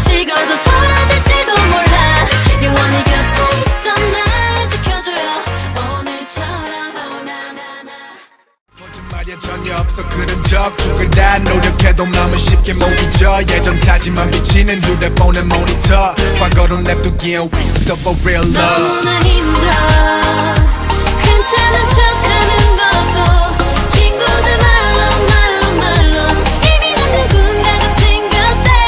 식어도 돌아질지도 몰라 영원히 곁에 있어 날 지켜줘요 오늘처럼 나나나 거짓말이야 전혀 없어 그런 적 누구나 노력해도 마음은 쉽게 못 잊어 예전 사진만 비치는 휴대폰의 모니터 과거로 냅두기엔 waste of a real love 너무나 힘들어 괜찮은 척하는 것도 친구들 말로 이미 난 누군가가 생겼대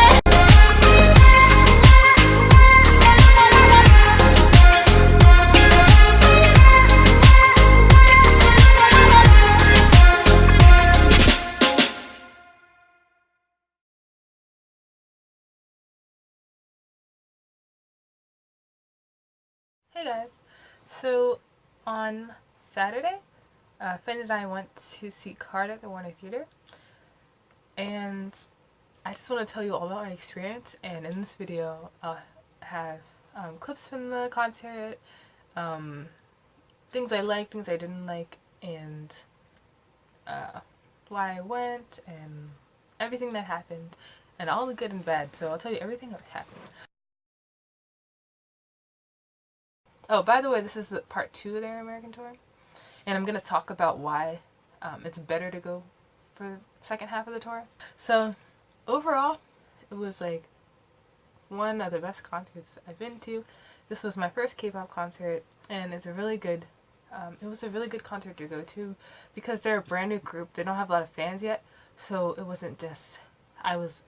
Hey guys, so on Saturday, a friend and I went to see KARD at the Warner Theater, and I just want to tell you all about my experience, and in this video I'll have clips from the concert, things I liked, things I didn't like, and why I went, and everything that happened, and all the good and bad, so I'll tell you everything that happened. Oh, by the way, this is the part 2 of their American tour, and I'm going to talk about why it's better to go for the second half of the tour. So, overall, it was like one of the best concerts I've been to. This was my first K-pop concert, and it's a really good, it was a really good concert to go to because they're a brand new group. They don't have a lot of fans yet, so it wasn't just, I was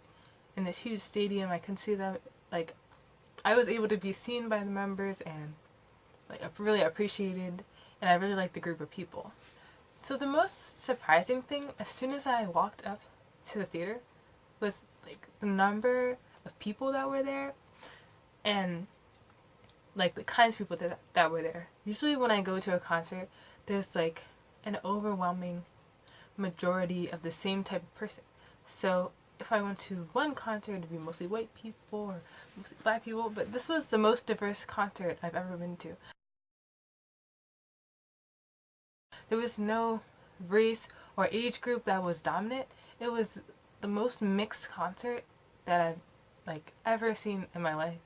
in this huge stadium, I couldn't see them, like, I was able to be seen by the members and like really appreciated, and I really liked the group of people. So the most surprising thing, as soon as I walked up to the theater, was like the number of people that were there, and like the kinds of people that were there. Usually when I go to a concert, there's like an overwhelming majority of the same type of person. So if I went to one concert, it'd be mostly white people or mostly black people, but this was the most diverse concert I've ever been to. There was no race or age group that was dominant. It was the most mixed concert that I've like ever seen in my life.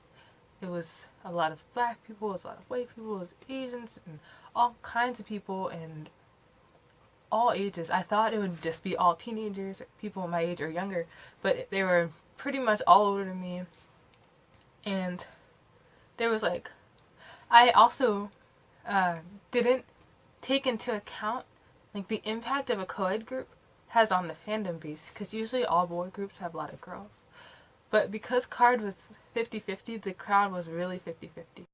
It was a lot of black people, it was a lot of white people, it was Asians, and all kinds of people, and all ages. I thought it would just be all teenagers, people my age or younger, but they were pretty much all older than me. And there was like, I also didn't take into account like the impact of a co-ed group has on the fandom base, because usually all boy groups have a lot of girls, but because KARD was 50-50, the crowd was really 50-50.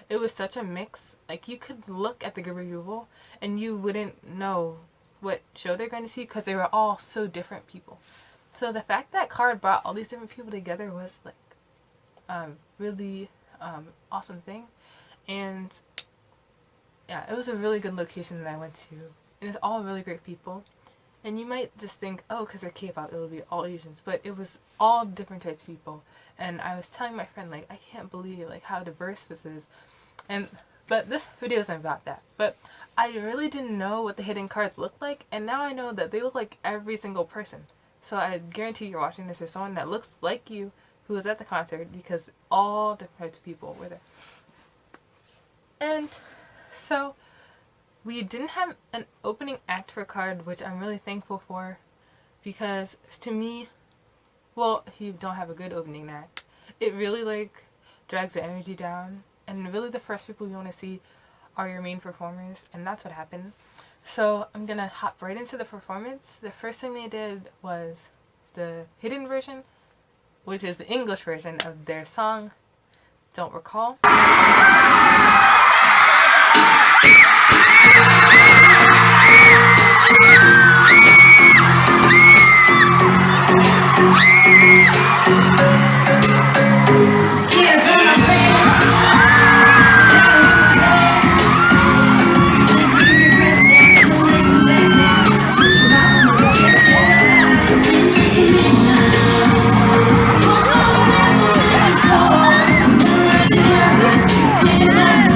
It was such a mix, like you could look at the group of people and you wouldn't know what show they're going to see because they were all so different people. So the fact that KARD brought all these different people together was like really awesome thing. And yeah, it was a really good location that I went to, and it's all really great people. And you might just think, oh, because they're K-pop, it'll be all Asians, but it was all different types of people. And I was telling my friend, like, I can't believe like how diverse this is. But this video isn't about that. But I really didn't know what the hidden cards looked like, and now I know that they look like every single person. So I guarantee you're watching this, there's someone that looks like you who was at the concert, because all different types of people were there. And so we didn't have an opening act for KARD, which I'm really thankful for, because to me, well, if you don't have a good opening act, it really like drags the energy down, and really the first people you want to see are your main performers, and that's what happened. So I'm gonna hop right into the performance. The first thing they did was the hidden version, which is the English version of their song Don't Recall. Just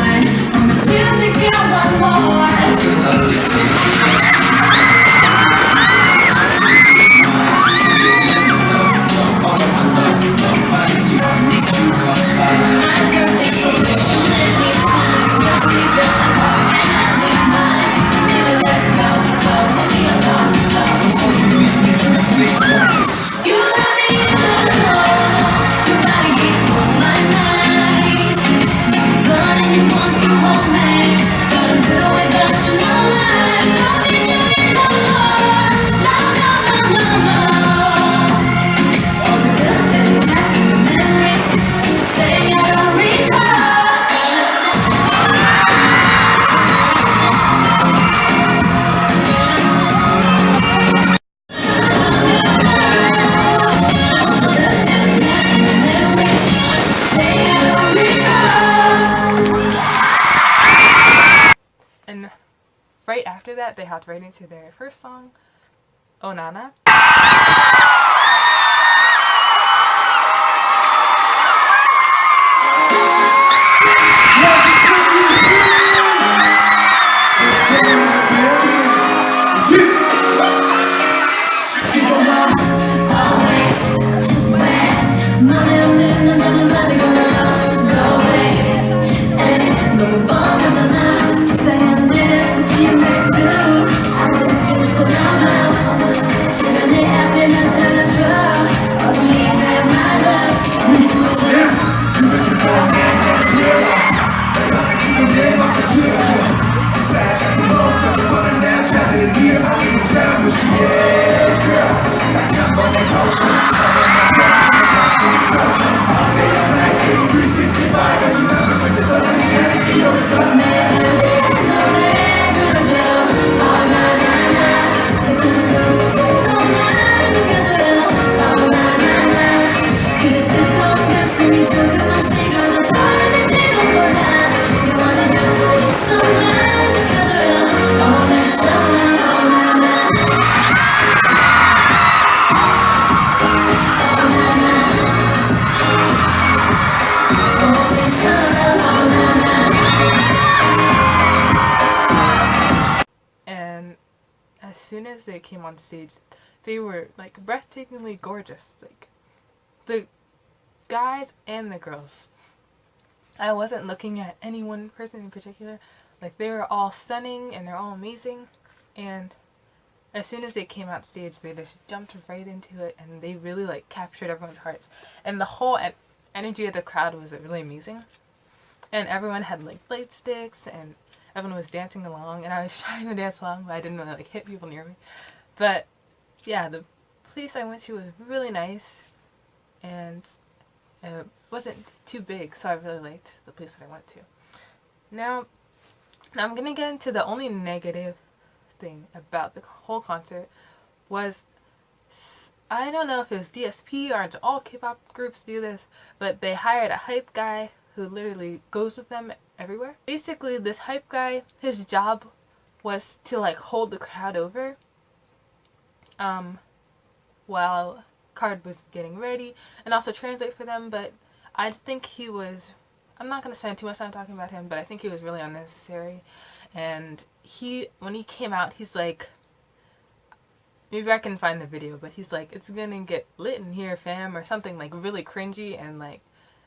after that, they hopped right into their first song, Onana. 맘에 없는 남자만 만들고 go away 너무 뻔하잖아 식상한 내 느낌을 do I want you so now now 제발 내 앞에 나타나줘 Only there my love 그대 뜨거운 가슴이 조금만 식어도 덜어질지도 몰라 영원히 곁에 있어 날 지켜줘요 오늘처럼 And as soon as they came on stage, they were like breathtakingly gorgeous. Like the guys and the girls. I wasn't looking at any one person in particular. Like they were all stunning and they're all amazing. And as soon as they came out stage, they just jumped right into it and they really like captured everyone's hearts. And the whole energy of the crowd was really amazing. And everyone had like light sticks and everyone was dancing along, and I was trying to dance along, but I didn't want to like hit people near me. But yeah, the place I went to was really nice, and it wasn't too big, so I really liked the place that I went to. Now I'm gonna get into the only negative thing about the whole concert was, I don't know if it was DSP or all K-pop groups do this, but they hired a hype guy who literally goes with them everywhere. Basically, this hype guy, his job was to like hold the crowd over while Card was getting ready and also translate for them, but I think he was, I'm not going to spend too much time talking about him, but I think he was really unnecessary. And when he came out, he's like, maybe I can find the video, but he's like, it's gonna get lit in here, fam, or something like really cringy. And like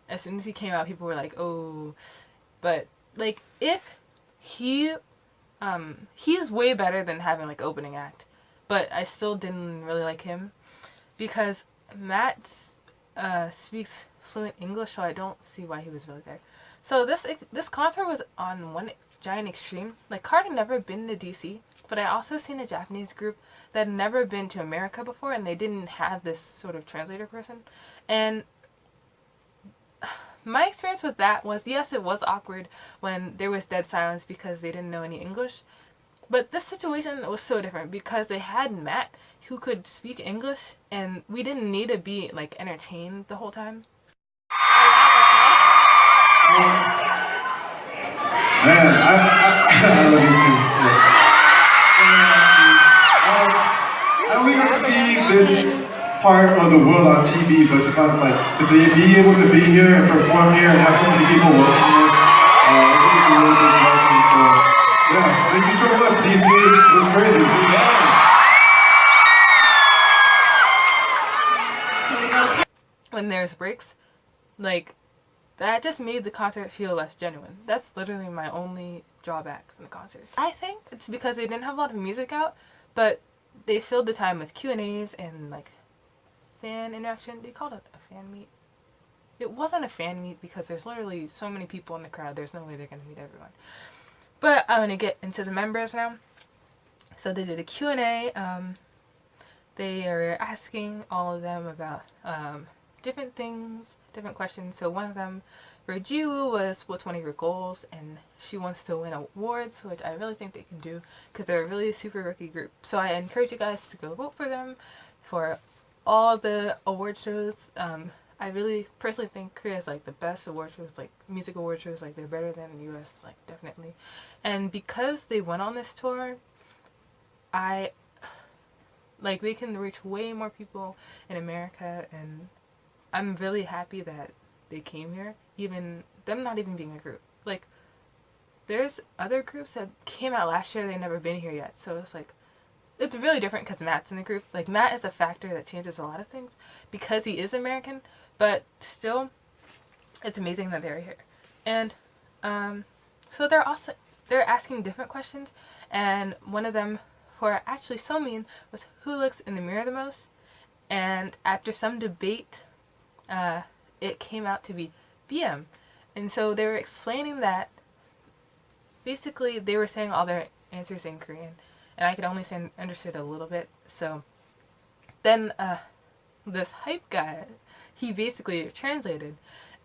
as soon as he came out, people were like, oh. But like if he's way better than having like opening act, but I still didn't really like him because Matt speaks fluent English, so I don't see why he was really there. So this concert was on one giant extreme. Like Card had never been to DC, but I also seen a Japanese group that had never been to America before, and they didn't have this sort of translator person. And my experience with that was, yes, it was awkward when there was dead silence because they didn't know any English. But this situation was so different because they had Matt who could speak English, and we didn't need to be like entertained the whole time. Man, I love you too. Yes. And we got to see this part of the world on TV, but to kind of like to be able to be here and perform here and have so many people welcoming us, I think it's a really big blessing. So yeah, thank you so much, DC. It was crazy. When there's breaks, like, that just made the concert feel less genuine. That's literally my only drawback from the concert. I think it's because they didn't have a lot of music out, but they filled the time with Q&As and like fan interaction. They called it a fan meet. It wasn't a fan meet because there's literally so many people in the crowd. There's no way they're going to meet everyone. But I'm going to get into the members now. So they did a Q&A. They are asking all of them about different things, different questions. So one of them for Jiwoo was what's one of your goals, and she wants to win awards, which I really think they can do because they're a really super rookie group. So I encourage you guys to go vote for them for all the award shows. I really personally think Korea is like the best award shows, like music award shows. Like they're better than the US, like definitely. And because they went on this tour, like they can reach way more people in America, and I'm really happy that they came here, even them not even being a group. Like, there's other groups that came out last year, they've never been here yet, so it's like, it's really different because Matt's in the group. Like, Matt is a factor that changes a lot of things because he is American, but still, it's amazing that they're here. And so they're asking different questions, and one of them, who are actually so mean, was who looks in the mirror the most. And after some debate, it came out to be BM. And so they were explaining that basically they were saying all their answers in Korean, and I could only understood a little bit. So then this hype guy, he basically translated,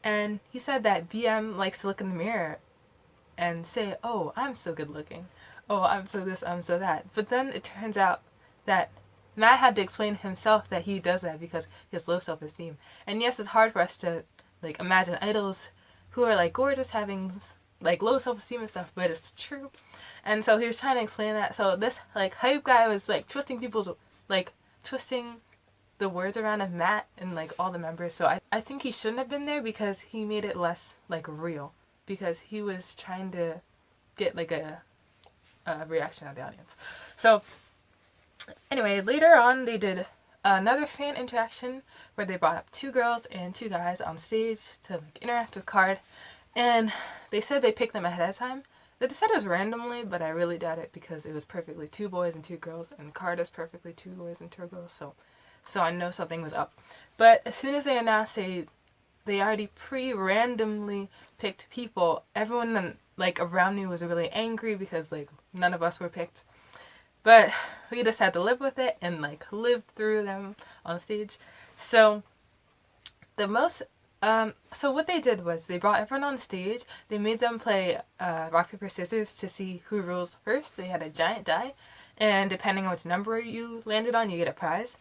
and he said that BM likes to look in the mirror and say, oh, I'm so good looking, oh, I'm so this, I'm so that. But then it turns out that Matt had to explain himself that he does that because he has low self-esteem. And yes, it's hard for us to like imagine idols who are like gorgeous having like low self-esteem and stuff, but it's true. And so he was trying to explain that. So this like hype guy was like twisting the words around of Matt and like all the members. So I think he shouldn't have been there because he made it less like real, because he was trying to get like a reaction of the audience. So anyway, later on they did another fan interaction where they brought up 2 girls and 2 guys on stage to like, interact with KARD, and they said they picked them ahead of time. They said it was randomly, but I really doubt it because it was perfectly 2 boys and 2 girls, and KARD is perfectly 2 boys and 2 girls, so I know something was up. But as soon as they announced they already randomly picked people, everyone like around me was really angry because like none of us were picked. But we just had to live with it and like live through them on stage. So so what they did was they brought everyone on stage. They made them play rock, paper, scissors to see who rules first. They had a giant die, and depending on which number you landed on, you get a prize.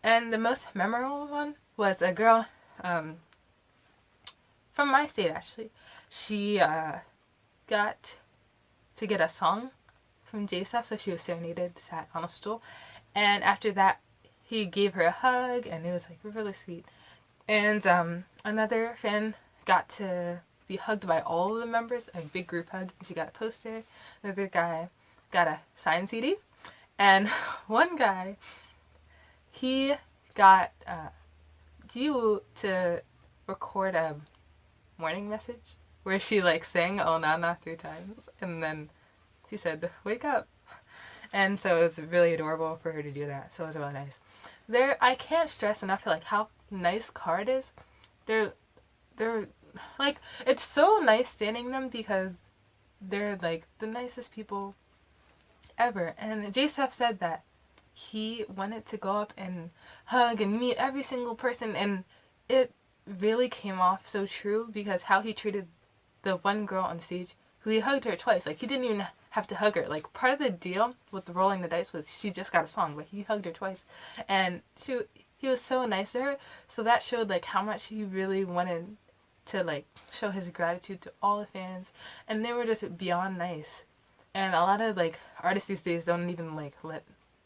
And the most memorable one was a girl from my state, actually. She got to get a song from JSF, so she was serenaded, sat on a stool, and after that he gave her a hug, and it was like really sweet. And another fan got to be hugged by all of the members, a big group hug, and she got a poster. Another guy got a signed CD, and one guy, he got Jiwoo to record a morning message where she like sang "Oh Nana" 3 times, and then she said, "Wake up." And so it was really adorable for her to do that. So it was really nice. I can't stress enough like how nice KARD is. They're like, it's so nice standing them because they're like the nicest people ever. And JSF said that he wanted to go up and hug and meet every single person, and it really came off so true because how he treated the one girl on stage who he hugged her twice. Like, he didn't even have to hug her. Like, part of the deal with rolling the dice was she just got a song, but he hugged her twice, and he was so nice to her. So that showed like how much he really wanted to like show his gratitude to all the fans, and they were just beyond nice. And a lot of like artists these days don't even like let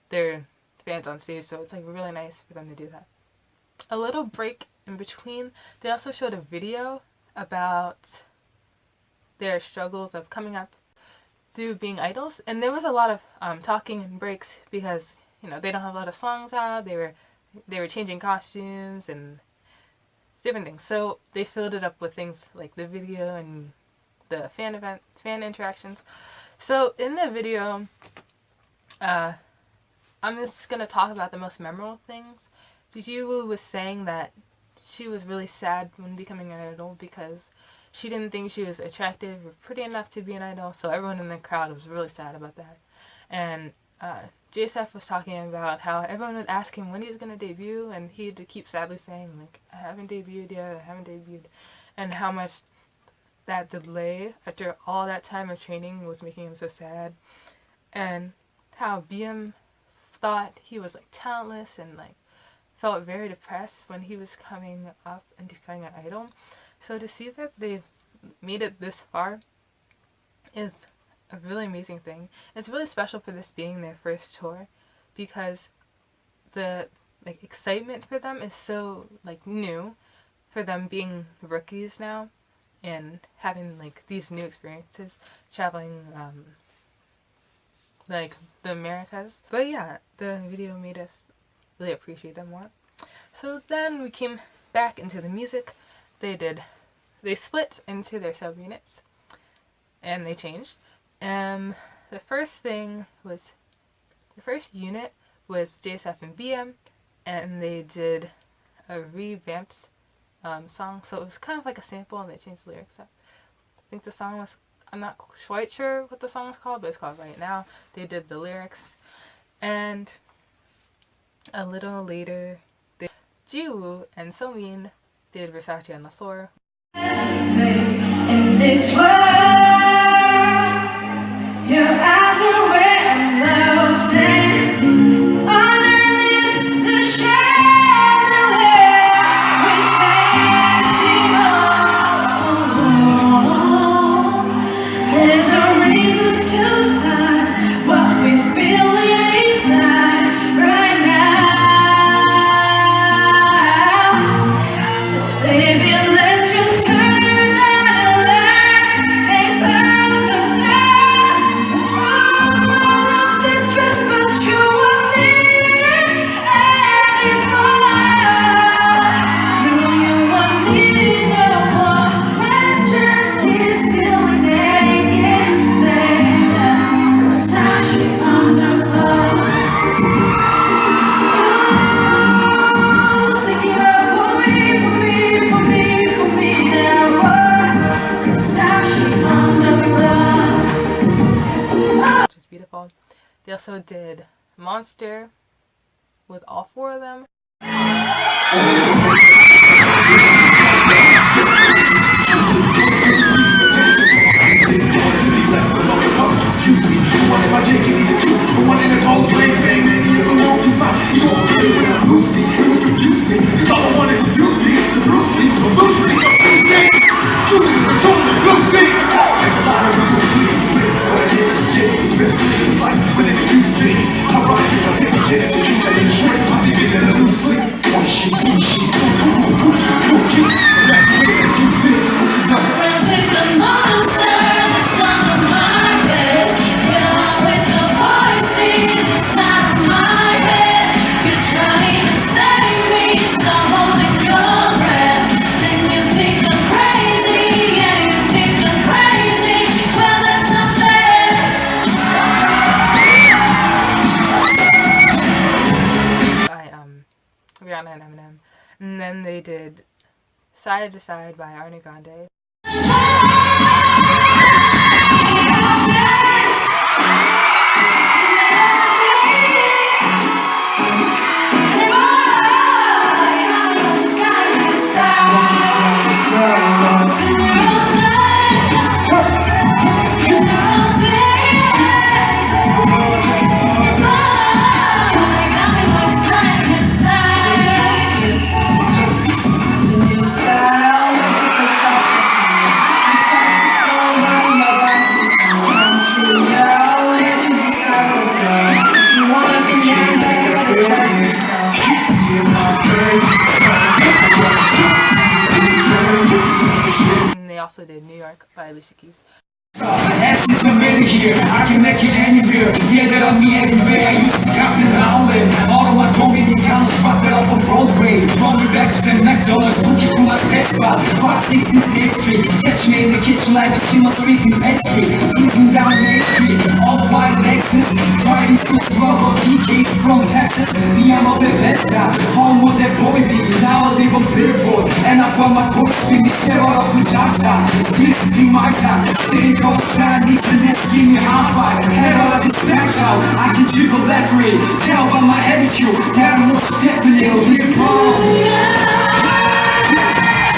their fans on stage, so it's like really nice for them to do that. A little break in between, they also showed a video about their struggles of coming up through being idols, and there was a lot of talking and breaks because, you know, they don't have a lot of songs out. They were changing costumes and different things, so they filled it up with things like the video and the fan interactions. So in the video, I'm just gonna talk about the most memorable things. Jiwoo was saying that she was really sad when becoming an idol because she didn't think she was attractive or pretty enough to be an idol, so everyone in the crowd was really sad about that. And JSF was talking about how everyone would ask him when he was going to debut, and he had to keep sadly saying, like, I haven't debuted yet, I haven't debuted, and how much that delay after all that time of training was making him so sad, and how BM thought he was, like, talentless and, like, felt very depressed when he was coming up and becoming an idol. So to see that they made it this far is a really amazing thing. It's really special for this being their first tour because the like excitement for them is so like new, for them being rookies now and having like these new experiences traveling like the Americas. But yeah, the video made us really appreciate them more. So then we came back into the music. They split into their subunits and they changed. The first unit was JSF and BM, and they did a revamped song, so it was kind of like a sample and they changed the lyrics up. I think the song was, I'm not quite sure what the song was called, but it's called Right Now. They did the lyrics, and a little later Jiwoo and Somin did Versace on the Floor. In this world, your eyes are where I'm lost in. Underneath the chandelier, we dancing on. There's no reason to hide what we feel inside right now. So baby, let your skirt down and let it burn so down. Oh, to trust, but you won't need it anymore. No, you won't need it no more. Let's just kiss till we're naked, baby. Versace on the floor. Take it up for me now. Versace on the floor. Which is beautiful. They also did Monster with all four of them. Excuse me, the one in my dick, you need a two. The one in the cold place, man, maybe you belong, you fine. You won't get it with a Lucy, it was amusing. Cause all I wanted to do is be the Bruce Lee, the Bruce Lee, the Bruce Lee. You didn't return the Bruce Lee. Like a lot of people bleed, what I did to get was better sleep. It's like when they use me. How right if I didn't get it, so you didn't shrink. I'll be getting a loose sleep. One shit, two shit, spooky. And that's the way that you did. Cause I'm Friends with the monster that's under my bed. You're out with the voices inside of my head. You're trying to save me, stop holding your breath. And you think I'm crazy, yeah, you think I'm crazy. Well, that's not fair. By Rihanna and Eminem. And then they did Side to Side by Ariana Grande. And they also did New York by Alicia Keys. Essence of it here, I can make it anywhere. Yeah, that on me everywhere. I used to Captain Howlin'. All of my Dominican spotted up on Broadway. From me back to the McDonald's, cookie to my test spot. 516 State Street. Catch me in the kitchen like a Shima Street in Penn Street. Eating down Main Street. All white Lexus. Driving suits, rubber PKs from Texas. Me, I'm up in Vesta. Home with that boy B. Now I live on Billboard. And I found my voice spin the shit out of the Jaja. It's this be my time. Sitting coast Chinese and let's give me high five. Head all of it stacked out. I can dribble that way. Tell by my attitude that I'm most definitely a hip hop.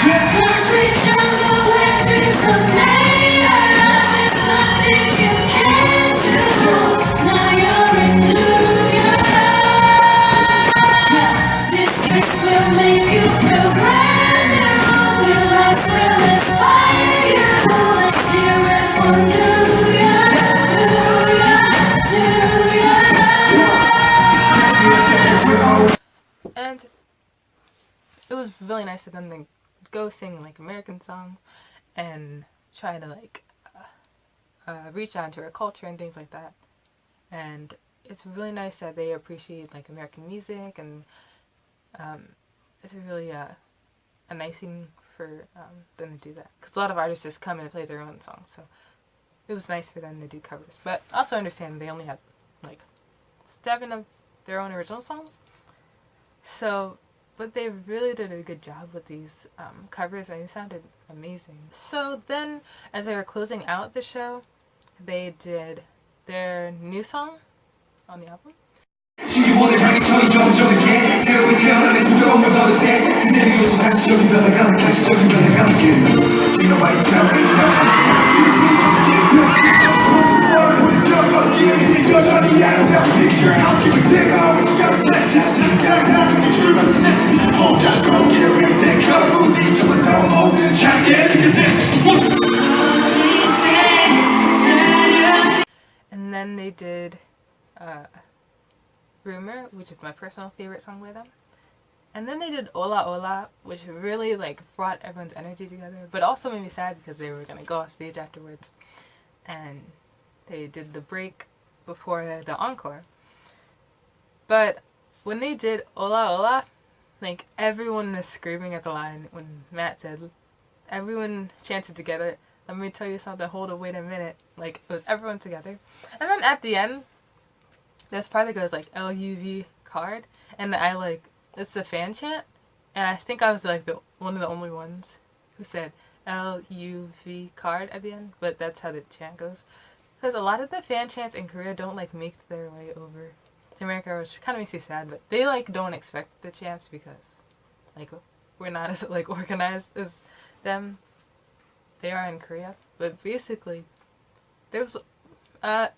Country jungle where dreams are made of. There's nothing you can't do. Now you're in New York. This kiss will make you feel brand new. Your lights will inspire you. Let's hear it for New York. nice of them to go sing like American songs and try to like reach out to our culture and things like that. And it's really nice that they appreciate like American music, and it's really a nice thing for them to do that, because a lot of artists just come and play their own songs, so it was nice for them to do covers. But also understand they only had like 7 of their own original songs, so but they really did a good job with these covers, and they sounded amazing. So then as they were closing out the show, they did their new song on the album. 신기원을 향해 서리 점점하게 새로이 태어나는 두려움을 덜어대 그대 비로소 가시적인 변화감 가시적인 변화감 You know why you tell me 여전히 아름다운 picture I'll keep it big on what you gotta say 다 줄 말씀해 혼자 공기를 인생 부디 좀만 더 모든 작게 And then they did Rumor, which is my personal favorite song by them. And then they did Ola Ola, which really like brought everyone's energy together, but also made me sad because they were gonna go off stage afterwards. And they did the break before the encore. But when they did Ola Ola, like everyone was screaming at the line when Matt said, everyone chanted together, let me tell you something, hold on, wait a minute. Like it was everyone together. And then at the end, this part that goes like LUV card, and I like, it's the fan chant, and I think I was like one of the only ones who said LUV card at the end, but that's how the chant goes. Because a lot of the fan chants in Korea don't like make their way over to America, which kind of makes me sad, but they like don't expect the chants because like we're not as like organized as them. They are in Korea, but basically there was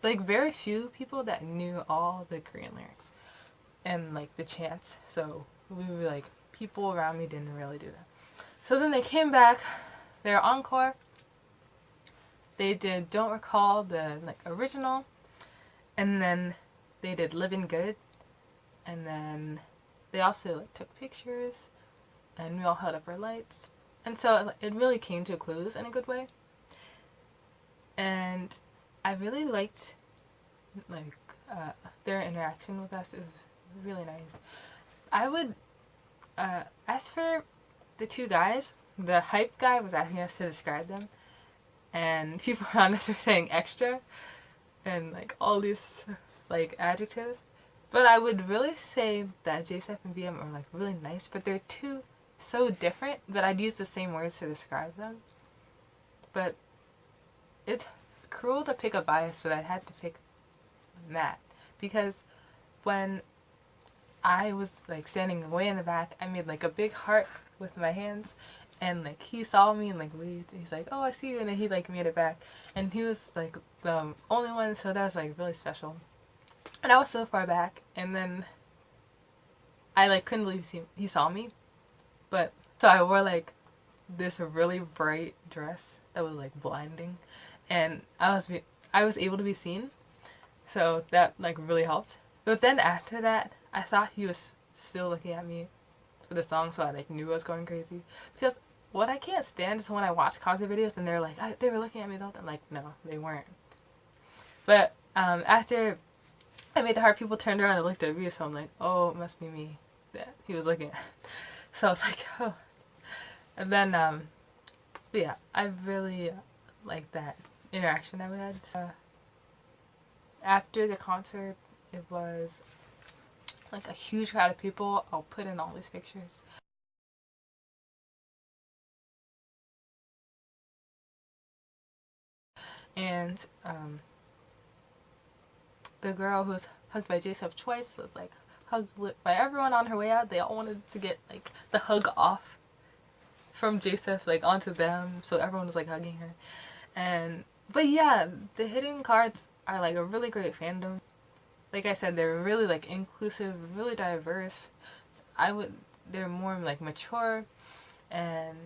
like very few people that knew all the Korean lyrics and like the chants, so we were like, people around me didn't really do that. So then they came back, their encore, they did Don't Recall, the like original, and then they did Living Good, and then they also like took pictures, and we all held up our lights, and so it really came to a close in a good way. And I really liked like their interaction with us. It was really nice. I would as for the two guys, the hype guy was asking us to describe them, and people around us were saying extra and like all these like adjectives, but I would really say that JSF and BM are like really nice, but they're two so different that I'd use the same words to describe them. But it's cruel to pick a bias, but I had to pick Matt, because when I was like standing way in the back, I made like a big heart with my hands, and like he saw me and like waved. He's like, oh, I see you, and then he like made it back, and he was like the only one, so that was like really special. And I was so far back, and then I like couldn't believe he saw me, but so I wore like this really bright dress that was like blinding, and I was able to be seen, so that like really helped. But then after that, I thought he was still looking at me for the song, so I like knew I was going crazy. Because what I can't stand is when I watch concert videos and they're like, they were looking at me the whole time. Like, no, they weren't. But after I made the heart, people turned around and looked at me, so I'm like, oh, it must be me that he was looking at. So I was like, oh. And then but yeah, I really liked that interaction that we had. So after the concert, it was like a huge crowd of people. I'll put in all these pictures. And the girl who was hugged by JSF twice was like hugged by everyone on her way out. They all wanted to get like the hug off from JSF like onto them, so everyone was like hugging her. And but yeah, the Hidden Cards are like a really great fandom. Like I said, they're really like inclusive, really diverse. They're more like mature, and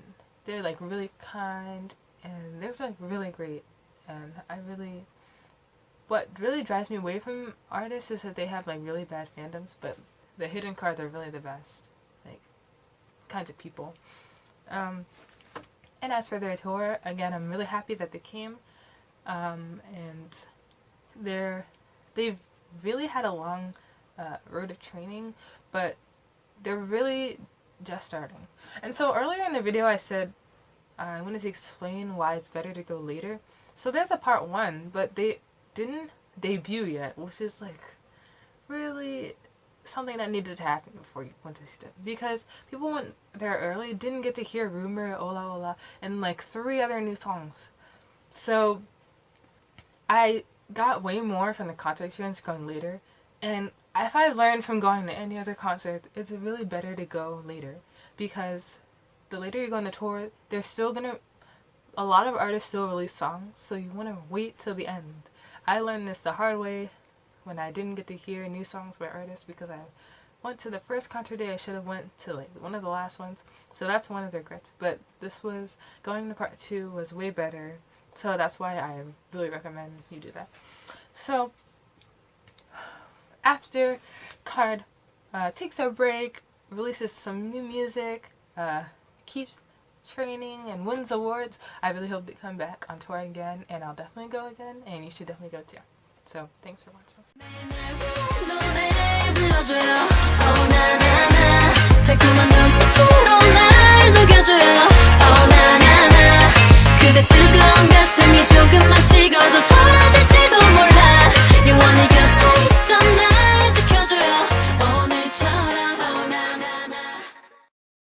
they're like really kind, and they're like really great. And what really drives me away from artists is that they have like really bad fandoms, but the Hidden Cards are really the best. Like, kinds of people. And as for their tour, again, I'm really happy that they came. And they've really had a long road of training, but they're really just starting. And so earlier in the video I said I wanted to explain why it's better to go later. So there's a part 1, but they didn't debut yet, which is like really something that needed to happen before you went to see them, because people went there early, didn't get to hear Rumor, Ola Ola, and like 3 other new songs. So I got way more from the concert experience going later, and if I learned from going to any other concert, it's really better to go later, because the later you go on the tour, they're still gonna, a lot of artists still release songs, so you want to wait till the end. I learned this the hard way when I didn't get to hear new songs by artists, because I went to the first concert day I should have went to like one of the last ones, so that's one of the regrets. But this was, going to part 2 was way better, so that's why I really recommend you do that. So after KARD takes a break, releases some new music, keeps training and wins awards, I really hope they come back on tour again, and I'll definitely go again, and you should definitely go too. So thanks for watching. 노래 불러줘요. Oh, na, na, na. 달콤한